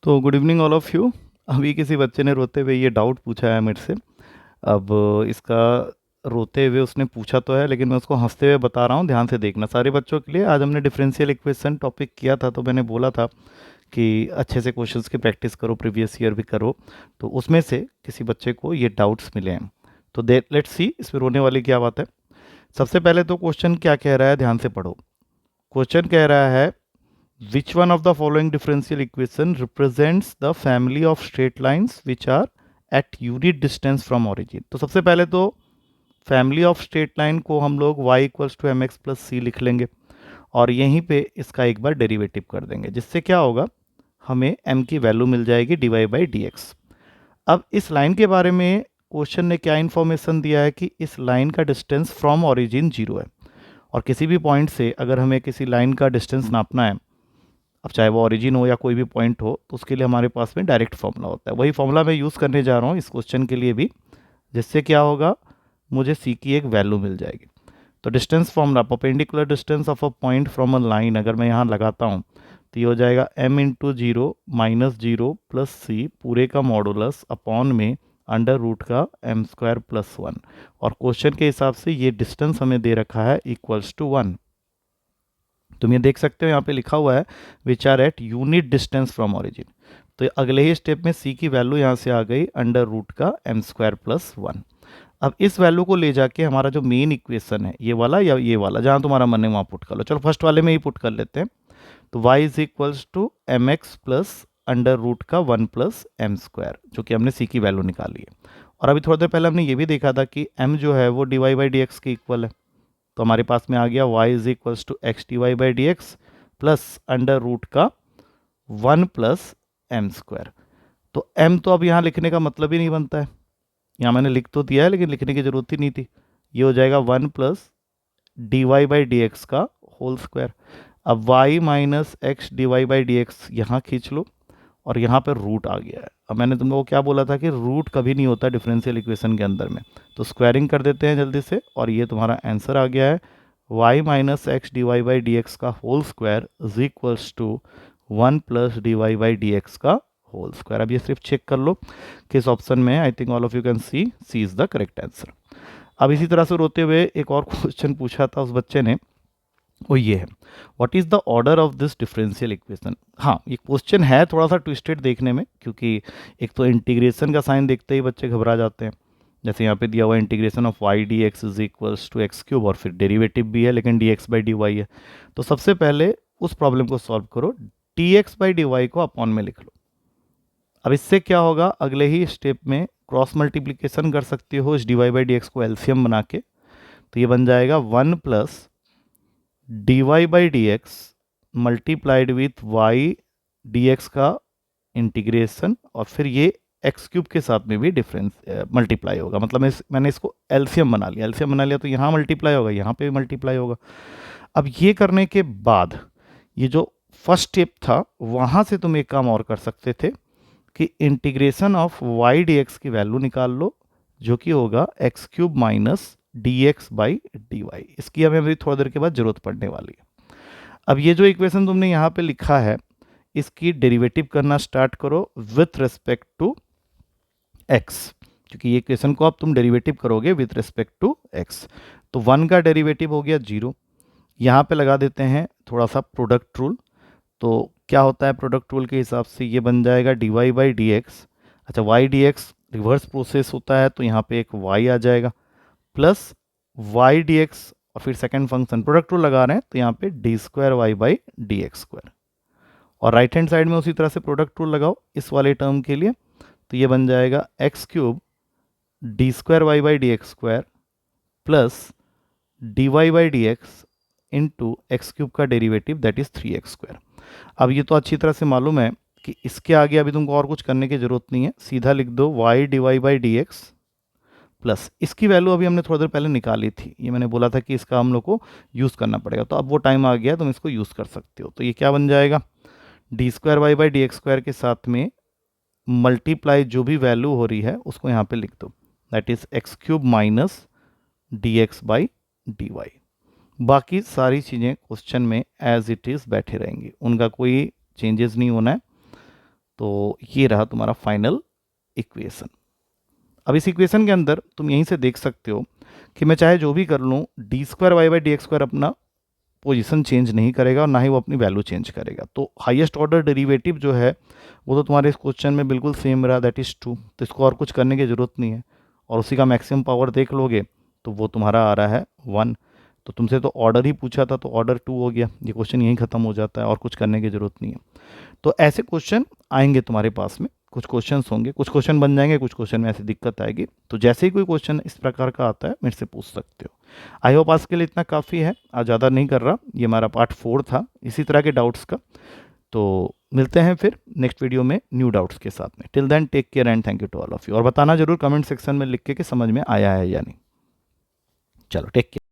तो good evening all of you. अभी किसी बच्चे ने रोते हुए ये डाउट पूछा है मेरे से। अब इसका रोते हुए उसने पूछा तो है, लेकिन मैं उसको हंसते हुए बता रहा हूँ, ध्यान से देखना सारे बच्चों के लिए। आज हमने डिफरेंशियल इक्वेशन टॉपिक किया था, तो मैंने बोला था कि अच्छे से क्वेश्चंस की प्रैक्टिस करो, प्रीवियस ईयर भी करो। तो उसमें से किसी बच्चे को ये डाउट्स मिले हैं, तो दे लेट्स सी इसमें रोने वाली क्या बात है। सबसे पहले तो क्वेश्चन क्या कह रहा है, ध्यान से पढ़ो। क्वेश्चन कह रहा है which one of the following differential equation represents the family of straight lines which are at unit distance from origin। तो सबसे पहले तो फैमिली ऑफ स्ट्रेट लाइन को हम लोग y equals to M x plus c लिख लेंगे, और यहीं पे इसका एक बार डेरिवेटिव कर देंगे, जिससे क्या होगा, हमें m की वैल्यू मिल जाएगी dy बाई डी एक्स। अब इस लाइन के बारे में क्वेश्चन ने क्या इन्फॉर्मेशन दिया है कि इस लाइन का डिस्टेंस फ्रॉम ऑरिजिन जीरो है, और किसी भी पॉइंट से अगर हमें किसी लाइन का डिस्टेंस नापना है, अब चाहे वो ओरिजिन हो या कोई भी पॉइंट हो, तो उसके लिए हमारे पास में डायरेक्ट फॉर्मूला होता है। वही फॉर्मूला मैं यूज़ करने जा रहा हूँ इस क्वेश्चन के लिए भी, जिससे क्या होगा, मुझे सी की एक वैल्यू मिल जाएगी। तो distance formula, perpendicular distance of a point from a line, अगर मैं यहाँ लगाता हूँ तो ये हो जाएगा m into zero minus zero plus c पूरे का मॉडुलस अपॉन में अंडर रूट का m स्क्वायर प्लस वन। और क्वेश्चन के हिसाब से ये डिस्टेंस हमें दे रखा है इक्वल्स टू वन। तुम ये देख सकते हो, यहाँ पे लिखा हुआ है which are at unit distance from origin. तो अगले ही स्टेप में सी की वैल्यू यहाँ से आ गई अंडर रूट का एम स्क्वायर प्लस वन। अब इस वैल्यू को ले जाके हमारा जो मेन इक्वेशन है, ये वाला या ये वाला, जहाँ तुम्हारा मन है वहाँ पुट कर लो। चलो फर्स्ट वाले में ही पुट कर लेते हैं। तो y is equals to M x plus under root का वन प्लस एम स्क्वायर, जो कि हमने सी की वैल्यू निकाली है। और अभी थोड़ी देर पहले हमने ये भी देखा था कि m जो है वो D Y by D X के इक्वल है। तो हमारे पास में आ गया y is equals to X D Y by D X plus under root का वन प्लस एम स्क्वायर। तो m तो अब यहाँ लिखने का मतलब ही नहीं बनता है, यहाँ मैंने लिख तो दिया है लेकिन लिखने की जरूरत ही नहीं थी। ये हो जाएगा one plus D Y by D x का होल स्क्वायर। अब y minus x D Y by D X यहाँ खींच लो, और यहाँ पर रूट आ गया है। अब मैंने तुम लोगों को क्या बोला था कि रूट कभी नहीं होता डिफरेंशियल इक्वेशन के अंदर में। तो स्क्वायरिंग कर देते हैं जल्दी से, और ये तुम्हारा आंसर आ गया है y minus x D Y by D x का whole square is equals to one plus D Y by D x का होल स्क्वायर। अब ये सिर्फ चेक कर लो किस ऑप्शन में है। I think all of you can see is the correct answer. अब इसी तरह से रोते हुए एक और क्वेश्चन पूछा था उस बच्चे ने, वो ये है, what is the order of this differential equation. हाँ, ये क्वेश्चन है थोड़ा सा ट्विस्टेड देखने में, क्योंकि एक तो इंटीग्रेशन का साइन देखते ही बच्चे घबरा जाते हैं। जैसे यहाँ पे दिया हुआ integration of Y D X is equals to X cube, और फिर डेरिवेटिव भी है लेकिन D X by D Y है। तो सबसे पहले उस प्रॉब्लम को सॉल्व करो, D X by D Y को अपॉन में लिख लो। अब इससे क्या होगा, अगले ही स्टेप में क्रॉस मल्टीप्लीकेशन कर सकते हो इस D Y by D X को एलसीएम बना के। तो ये बन जाएगा one plus D Y by D X multiplied with Y D x का इंटीग्रेशन, और फिर ये एक्स क्यूब के साथ में भी डिफरेंस मल्टीप्लाई होगा। मतलब मैंने इसको एलसीएम बना लिया। एलसीएम बना लिया तो यहाँ मल्टीप्लाई होगा, यहाँ पे भी मल्टीप्लाई होगा। अब ये करने के बाद ये जो फर्स्ट स्टेप था, वहाँ से तुम एक काम और कर सकते थे कि integration of Y D X की वैल्यू निकाल लो, जो कि होगा X cube minus D X by D Y. इसकी हमें अभी थोड़ी देर के बाद जरूरत पड़ने वाली है। अब ये जो इक्वेशन तुमने यहाँ पे लिखा है, इसकी डेरिवेटिव करना स्टार्ट करो विथ रिस्पेक्ट टू एक्स, क्योंकि ये इक्वेशन को अब तुम डेरिवेटिव करोगे विथ रिस्पेक्ट टू एक्स। तो वन का डेरिवेटिव हो गया जीरो। यहाँ पे लगा देते हैं थोड़ा सा प्रोडक्ट रूल। तो क्या होता है प्रोडक्ट रूल के हिसाब से, ये बन जाएगा d Y by D x. अच्छा, y D x reverse process होता है, तो यहाँ पे एक वाई आ जाएगा प्लस वाई डी एक्स, और फिर सेकंड फंक्शन प्रोडक्ट रूल लगा रहे हैं तो यहाँ पे D square Y by D x square. और राइट हैंड साइड में उसी तरह से प्रोडक्ट रूल लगाओ इस वाले टर्म के लिए। तो ये बन जाएगा x cube d square Y by D x square plus D Y by D x into x cube का derivative that is three x square. अब ये तो अच्छी तरह से मालूम है कि इसके आगे अभी तुमको और कुछ करने की जरूरत नहीं है, सीधा लिख दो Y D Y by D X plus इसकी वैल्यू अभी हमने थोड़ी देर पहले निकाली थी। ये मैंने बोला था कि इसका हम लोग को यूज़ करना पड़ेगा, तो अब वो टाइम आ गया, तुम इसको यूज़ कर सकते हो। तो ये क्या बन जाएगा, D square Y by D x square के साथ में मल्टीप्लाई जो भी वैल्यू हो रही है उसको यहाँ पे लिख दो, that is X cube minus D X by D Y. बाकी सारी चीज़ें क्वेश्चन में एज इट इज़ बैठे रहेंगी, उनका कोई चेंजेस नहीं होना है। तो ये रहा तुम्हारा फाइनल इक्वेशन। अब इस इक्वेशन के अंदर तुम यहीं से देख सकते हो कि मैं चाहे जो भी कर लूँ, D square Y by D x square अपना पोजीशन चेंज नहीं करेगा और ना ही वो अपनी वैल्यू चेंज करेगा। तो हाईएस्ट ऑर्डर डेरिवेटिव जो है वो तो तुम्हारे इस क्वेश्चन में बिल्कुल सेम रहा, दैट इज़ 2। तो इसको और कुछ करने की ज़रूरत नहीं है, और उसी का मैक्सिमम पावर देख लोगे तो वो तुम्हारा आ रहा है 1। तो तुमसे तो ऑर्डर ही पूछा था, तो ऑर्डर 2 हो गया, ये क्वेश्चन यहीं ख़त्म हो जाता है और कुछ करने की ज़रूरत नहीं है। तो ऐसे क्वेश्चन आएंगे तुम्हारे पास में, कुछ क्वेश्चंस होंगे, कुछ क्वेश्चन बन जाएंगे, कुछ क्वेश्चन में ऐसी दिक्कत आएगी। तो जैसे ही कोई क्वेश्चन इस प्रकार का आता है मेरे से पूछ सकते हो। आई होप आज के लिए इतना काफ़ी है, आज ज़्यादा नहीं कर रहा, ये हमारा पार्ट 4 था इसी तरह के डाउट्स का। तो मिलते हैं फिर नेक्स्ट वीडियो में न्यू डाउट्स के साथ में। Till then take care and thank you to all of you. और बताना जरूर कमेंट सेक्शन में लिख के कि समझ में आया है या नहीं। चलो टेक केयर।